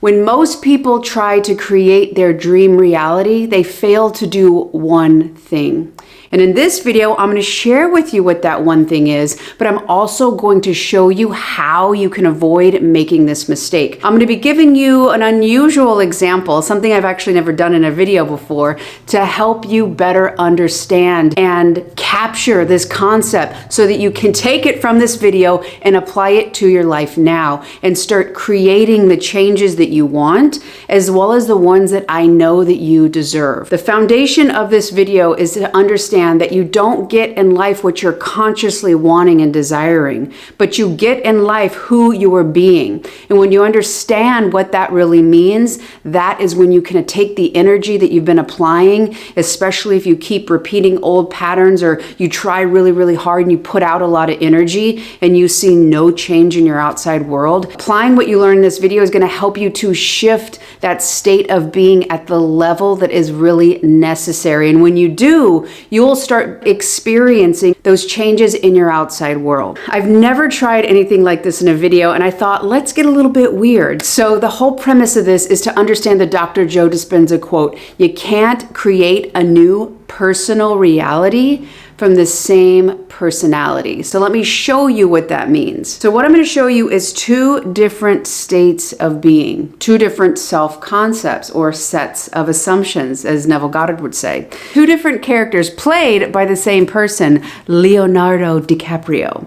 When most people try to create their dream reality, they fail to do one thing. And in this video, I'm going to share with you what that one thing is, but I'm also going to show you how you can avoid making this mistake. I'm going to be giving you an unusual example, something I've actually never done in a video before, to help you better understand and capture this concept so that you can take it from this video and apply it to your life now and start creating the changes that you want, as well as the ones that I know that you deserve. The foundation of this video is to understand that you don't get in life what you're consciously wanting and desiring, but you get in life who you are being. And when you understand what that really means, that is when you can take the energy that you've been applying, especially if you keep repeating old patterns or you try really, really hard and you put out a lot of energy and you see no change in your outside world. Applying what you learn in this video is going to help you to shift that state of being at the level that is really necessary. And when you do, you'll start experiencing those changes in your outside world. I've never tried anything like this in a video, and I thought, let's get a little bit weird. So the whole premise of this is to understand the Dr. Joe Dispenza quote, "You can't create a new personal reality from the same personality." So let me show you what that means. So what I'm going to show you is two different states of being, two different self-concepts or sets of assumptions, as Neville Goddard would say. Two different characters played by the same person, Leonardo DiCaprio.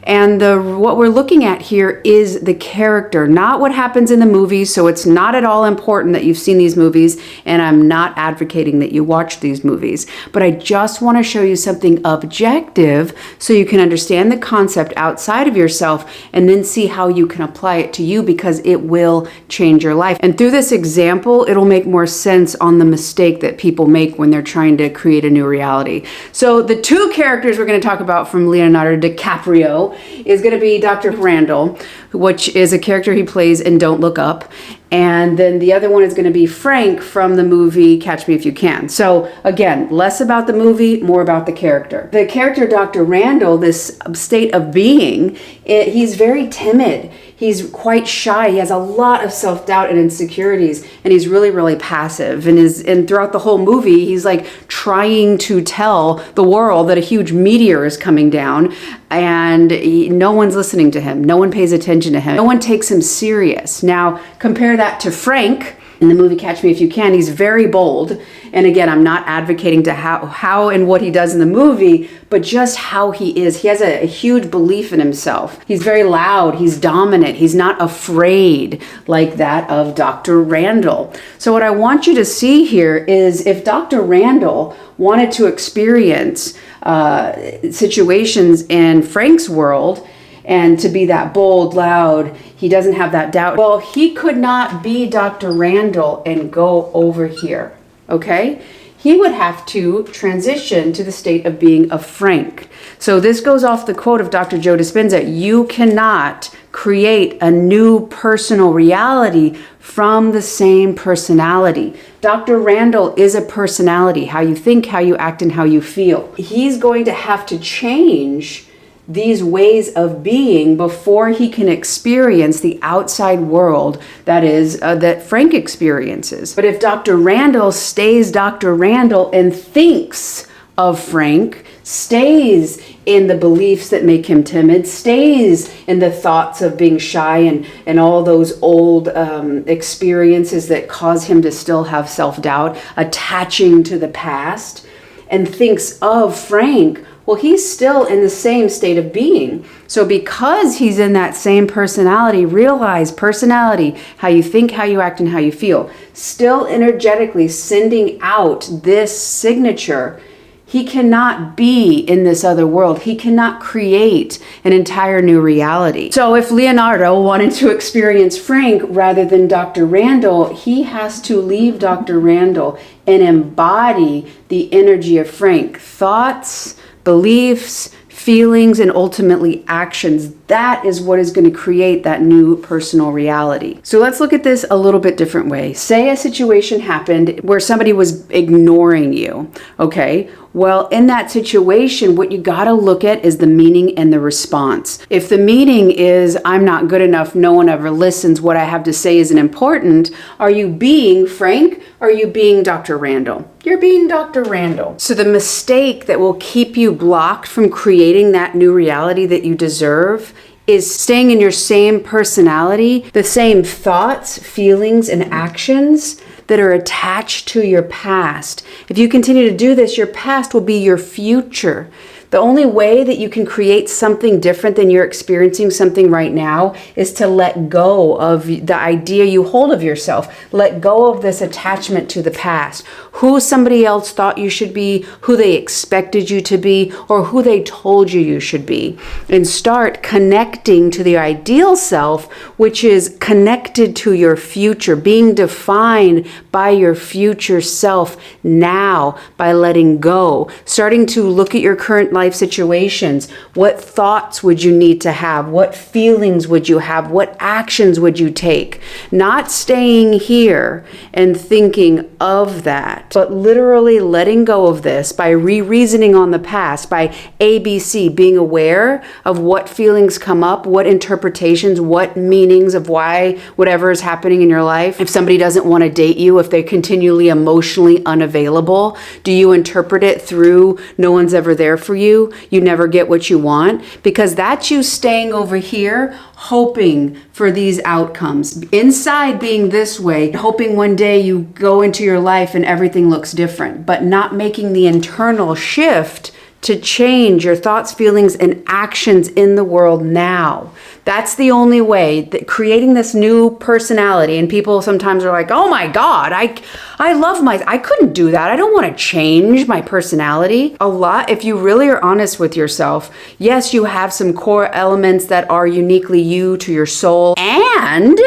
And what we're looking at here is the character, not what happens in the movies. So it's not at all important that you've seen these movies, and I'm not advocating that you watch these movies. But I just want to show you something objective so you can understand the concept outside of yourself and then see how you can apply it to you, because it will change your life. And through this example, it'll make more sense on the mistake that people make when they're trying to create a new reality. So the two characters we're going to talk about from Leonardo DiCaprio is going to be Dr. Randall, which is a character he plays in Don't Look Up. And then the other one is going to be Frank from the movie Catch Me If You Can. So again, less about the movie, more about the character. The character Dr. Randall, this state of being, he's very timid. He's quite shy. He has a lot of self-doubt and insecurities, and he's really, really passive. And throughout the whole movie, he's like trying to tell the world that a huge meteor is coming down, and no one's listening to him. No one pays attention to him. No one takes him serious. Now, compare that to Frank in the movie Catch Me If You Can. He's very bold. And again, I'm not advocating to how and what he does in the movie, but just how he is. He has a huge belief in himself. He's very loud. He's dominant. He's not afraid like that of Dr. Randall. So what I want you to see here is if Dr. Randall wanted to experience situations in Frank's world, and to be that bold, loud, he doesn't have that doubt. Well, he could not be Dr. Randall and go over here, okay? He would have to transition to the state of being a Frank. So this goes off the quote of Dr. Joe Dispenza, "You cannot create a new personal reality from the same personality." Dr. Randall is a personality, how you think, how you act, and how you feel. He's going to have to change these ways of being before he can experience the outside world that Frank experiences. But if Dr. Randall stays Dr. Randall and thinks of Frank, stays in the beliefs that make him timid, stays in the thoughts of being shy and all those old experiences that cause him to still have self-doubt, attaching to the past, and thinks of Frank, well, he's still in the same state of being. So because he's in that same personality, realize personality, how you think, how you act, and how you feel, still energetically sending out this signature, he cannot be in this other world. He cannot create an entire new reality. So if Leonardo wanted to experience Frank rather than Dr. Randall, he has to leave Dr. Randall and embody the energy of Frank. Thoughts, beliefs, feelings, and ultimately actions. That is what is going to create that new personal reality. So let's look at this a little bit different way. Say a situation happened where somebody was ignoring you, okay? Well, in that situation, what you got to look at is the meaning and the response. If the meaning is, I'm not good enough, no one ever listens, what I have to say isn't important, are you being Frank? Or are you being Dr. Randall? You're being Dr. Randall. So the mistake that will keep you blocked from creating that new reality that you deserve is staying in your same personality, the same thoughts, feelings, and actions that are attached to your past. If you continue to do this, your past will be your future. The only way that you can create something different than you're experiencing something right now is to let go of the idea you hold of yourself. Let go of this attachment to the past. Who somebody else thought you should be, who they expected you to be, or who they told you should be. And start connecting to the ideal self, which is connected to your future, being defined by your future self now by letting go. Starting to look at your current life situations. What thoughts would you need to have? What feelings would you have? What actions would you take? Not staying here and thinking of that, but literally letting go of this by re-reasoning on the past, by ABC, being aware of what feelings come up, what interpretations, what meanings of why whatever is happening in your life. If somebody doesn't want to date you, if they're continually emotionally unavailable, do you interpret it through no one's ever there for you? You never get what you want? Because that's you staying over here, hoping for these outcomes. Inside being this way, hoping one day you go into your life and everything looks different, but not making the internal shift to change your thoughts, feelings, and actions in the world now. That's the only way that creating this new personality, and people sometimes are like, oh my God, I love I couldn't do that. I don't want to change my personality. A lot, if you really are honest with yourself, yes, you have some core elements that are uniquely you to your soul, and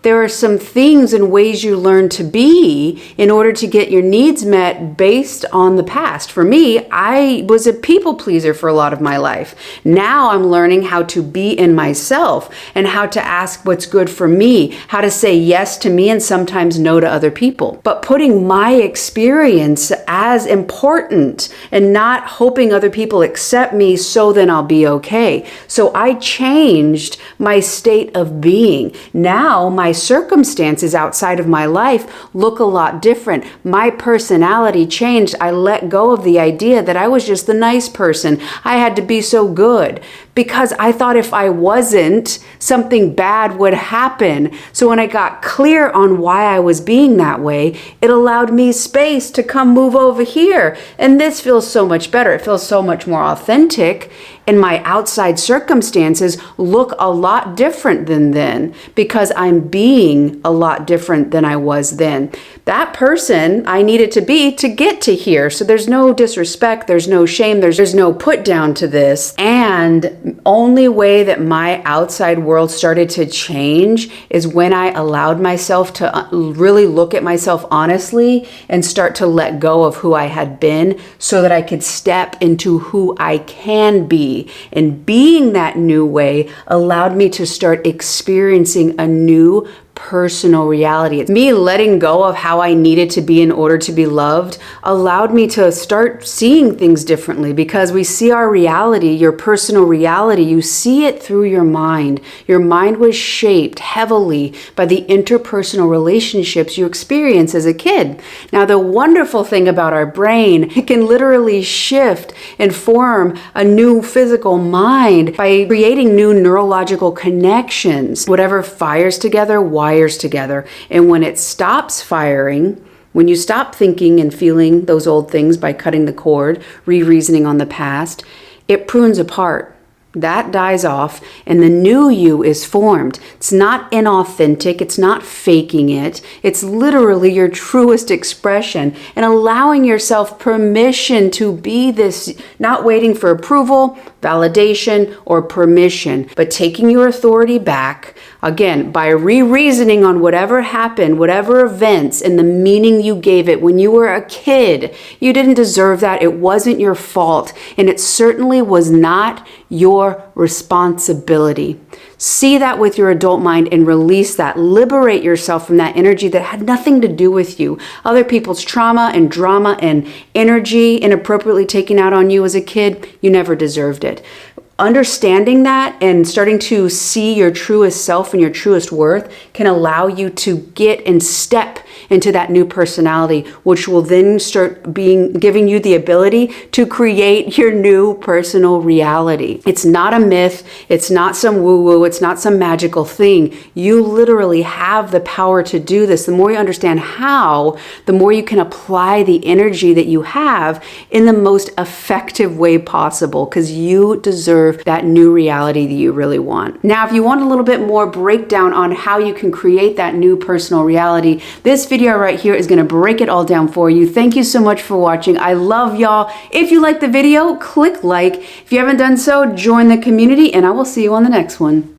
there are some things and ways you learn to be in order to get your needs met based on the past. For me, I was a people pleaser for a lot of my life. Now I'm learning how to be in myself and how to ask what's good for me, how to say yes to me and sometimes no to other people. But putting my experience as important and not hoping other people accept me so then I'll be okay. So I changed my state of being. Now my circumstances outside of my life look a lot different. My personality changed. I let go of the idea that I was just the nice person. I had to be so good because I thought if I wasn't, something bad would happen. So when I got clear on why I was being that way, it allowed me space to come move over here. And this feels so much better. It feels so much more authentic. And my outside circumstances look a lot different than then because I'm being a lot different than I was then. That person I needed to be to get to here. So there's no disrespect, there's no shame, there's no put down to this. And only way that my outside world started to change is when I allowed myself to really look at myself honestly and start to let go of who I had been so that I could step into who I can be. And being that new way allowed me to start experiencing a new personal reality. It's me letting go of how I needed to be in order to be loved allowed me to start seeing things differently because we see our reality, your personal reality, you see it through your mind. Your mind was shaped heavily by the interpersonal relationships you experience as a kid. Now, the wonderful thing about our brain, it can literally shift and form a new physical mind by creating new neurological connections. Whatever fires together, wires together. And when it stops firing, when you stop thinking and feeling those old things by cutting the cord, re-reasoning on the past, it prunes apart. That dies off and the new you is formed. It's not inauthentic. It's not faking it. It's literally your truest expression and allowing yourself permission to be this, not waiting for approval, validation, or permission, but taking your authority back, again, by re-reasoning on whatever happened, whatever events, and the meaning you gave it when you were a kid. You didn't deserve that. It wasn't your fault, and it certainly was not your responsibility. See that with your adult mind and release that. Liberate yourself from that energy that had nothing to do with you. Other people's trauma and drama and energy inappropriately taken out on you as a kid, you never deserved it. Understanding that and starting to see your truest self and your truest worth can allow you to get and step into that new personality, which will then start giving you the ability to create your new personal reality. It's not a myth. It's not some woo-woo. It's not some magical thing. You literally have the power to do this. The more you understand how, the more you can apply the energy that you have in the most effective way possible, because you deserve that new reality that you really want. Now, if you want a little bit more breakdown on how you can create that new personal reality, this video right here is going to break it all down for you. Thank you so much for watching. I love y'all. If you like the video, click like. If you haven't done so, join the community, and I will see you on the next one.